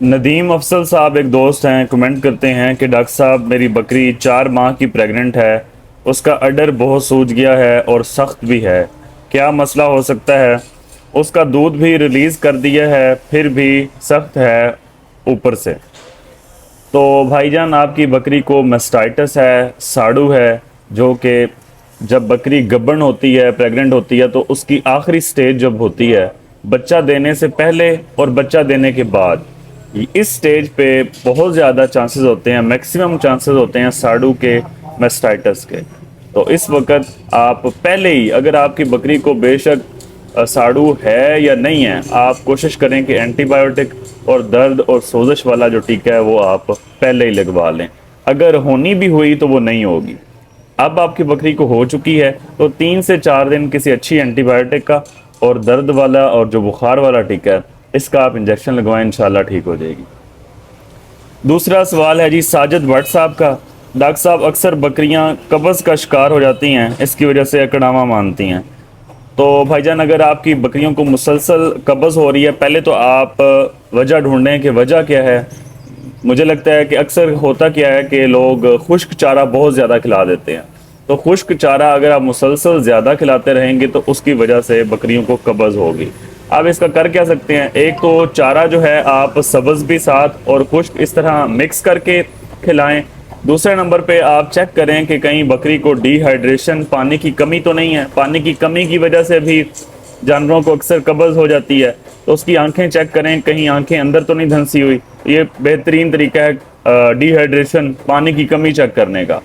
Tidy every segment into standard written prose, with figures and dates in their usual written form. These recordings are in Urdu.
ندیم افضل صاحب ایک دوست ہیں، کمنٹ کرتے ہیں کہ ڈاکٹر صاحب میری بکری 4 ماہ کی پریگننٹ ہے، اس کا اڈر بہت سوج گیا ہے اور سخت بھی ہے، کیا مسئلہ ہو سکتا ہے؟ اس کا دودھ بھی ریلیز کر دیا ہے پھر بھی سخت ہے اوپر سے۔ تو بھائی جان آپ کی بکری کو میسٹائٹس ہے، ساڑو ہے، جو کہ جب بکری گبن ہوتی ہے، پریگننٹ ہوتی ہے، تو اس کی آخری سٹیج جب ہوتی ہے بچہ دینے سے پہلے اور بچہ دینے کے بعد، اس سٹیج پہ بہت زیادہ چانسز ہوتے ہیں، میکسیمم چانسز ہوتے ہیں ساڑو کے، میسٹائٹس کے۔ تو اس وقت آپ پہلے ہی، اگر آپ کی بکری کو بے شک ساڑو ہے یا نہیں ہے، آپ کوشش کریں کہ اینٹی بائیوٹک اور درد اور سوزش والا جو ٹیکہ ہے وہ آپ پہلے ہی لگوا لیں۔ اگر ہونی بھی ہوئی تو وہ نہیں ہوگی۔ اب آپ کی بکری کو ہو چکی ہے تو 3 سے 4 دن کسی اچھی اینٹی بائیوٹک کا اور درد والا اور جو بخار والا ٹیکہ ہے اس کا آپ انجیکشن لگوائیں، انشاءاللہ ٹھیک ہو جائے گی۔ دوسرا سوال ہے جی ساجد بٹ صاحب کا، ڈاکٹر صاحب اکثر بکریاں قبض کا شکار ہو جاتی ہیں، اس کی وجہ سے اکڑامہ مانتی ہیں۔ تو بھائی جان اگر آپ کی بکریوں کو مسلسل قبض ہو رہی ہے، پہلے تو آپ وجہ ڈھونڈیں کہ وجہ کیا ہے۔ مجھے لگتا ہے کہ اکثر ہوتا کیا ہے کہ لوگ خشک چارہ بہت زیادہ کھلا دیتے ہیں، تو خشک چارہ اگر آپ مسلسل زیادہ کھلاتے رہیں گے تو اس کی وجہ سے بکریوں کو قبض ہوگی۔ آپ اس کا کر کیا سکتے ہیں؟ ایک تو چارہ جو ہے آپ سبز بھی ساتھ اور خشک اس طرح مکس کر کے کھلائیں۔ دوسرے نمبر پہ آپ چیک کریں کہ کہیں بکری کو ڈی ہائیڈریشن، پانی کی کمی تو نہیں ہے۔ پانی کی کمی کی وجہ سے بھی جانوروں کو اکثر قبض ہو جاتی ہے، تو اس کی آنکھیں چیک کریں کہیں آنکھیں اندر تو نہیں دھنسی ہوئی۔ یہ بہترین طریقہ ہے ڈی ہائیڈریشن، پانی کی کمی چیک کرنے کا،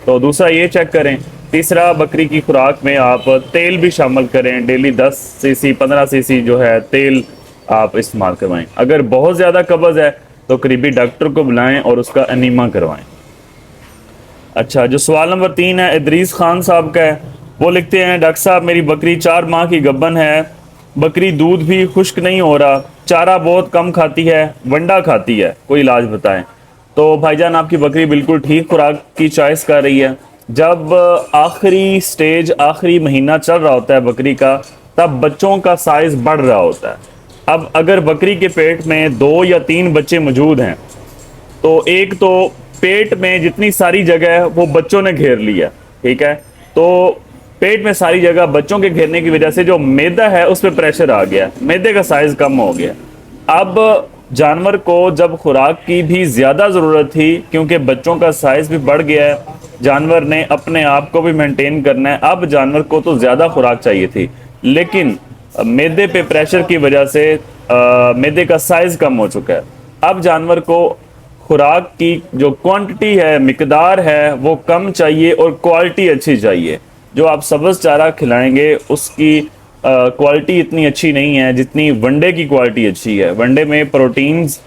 تو دوسرا یہ چیک کریں۔ تیسرا بکری کی خوراک میں آپ تیل بھی شامل کریں، ڈیلی 10 cc 15 cc جو ہے تیل آپ استعمال کروائیں۔ اگر بہت زیادہ قبض ہے تو قریبی ڈاکٹر کو بلائیں اور اس کا انیما کروائیں۔ اچھا، جو سوال نمبر 3 ہے ادریس خان صاحب کا ہے، وہ لکھتے ہیں ڈاکٹر صاحب میری بکری 4 ماہ کی گبن ہے، بکری دودھ بھی خشک نہیں ہو رہا، چارہ بہت کم کھاتی ہے، ونڈا کھاتی ہے، کوئی علاج بتائیں۔ تو بھائی جان آپ کی بکری بالکل ٹھیک خوراک کی چوائس کر رہی ہے۔ جب آخری سٹیج، آخری مہینہ چل رہا ہوتا ہے بکری کا، تب بچوں کا سائز بڑھ رہا ہوتا ہے۔ اب اگر بکری کے پیٹ میں 2 یا 3 بچے موجود ہیں تو ایک تو پیٹ میں جتنی ساری جگہ ہے وہ بچوں نے گھیر لیا، ٹھیک ہے؟ تو پیٹ میں ساری جگہ بچوں کے گھیرنے کی وجہ سے جو میدا ہے اس پہ پریشر آ گیا، میدے کا سائز کم ہو گیا۔ اب جانور کو جب خوراک کی بھی زیادہ ضرورت تھی، کیونکہ بچوں کا سائز بھی بڑھ گیا ہے، جانور نے اپنے آپ کو بھی مینٹین کرنا ہے، اب جانور کو تو زیادہ خوراک چاہیے تھی، لیکن میدے پہ پریشر کی وجہ سے میدے کا سائز کم ہو چکا ہے۔ اب جانور کو خوراک کی جو کوانٹٹی ہے، مقدار ہے، وہ کم چاہیے اور کوالٹی اچھی چاہیے۔ جو آپ سبز چارہ کھلائیں گے اس کی کوالٹی اتنی اچھی نہیں ہے جتنی ونڈے کی کوالٹی اچھی ہے۔ ونڈے میں پروٹینز،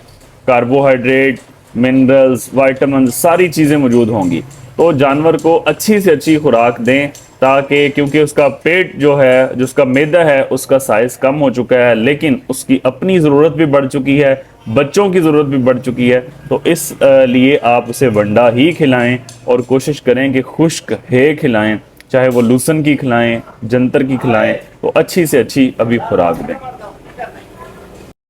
کاربوہائیڈریٹ، منرلز، وائٹامنز، ساری چیزیں موجود ہوں گی۔ تو جانور کو اچھی سے اچھی خوراک دیں، تاکہ کیونکہ اس کا پیٹ جو ہے، جو اس کا میدا ہے، اس کا سائز کم ہو چکا ہے، لیکن اس کی اپنی ضرورت بھی بڑھ چکی ہے، بچوں کی ضرورت بھی بڑھ چکی ہے، تو اس لیے آپ اسے ونڈا ہی کھلائیں اور کوشش کریں کہ خشک ہے کھلائیں، چاہے وہ لوسن کی کھلائیں، جنتر کی کھلائیں، تو اچھی سے اچھی ابھی خوراک دیں۔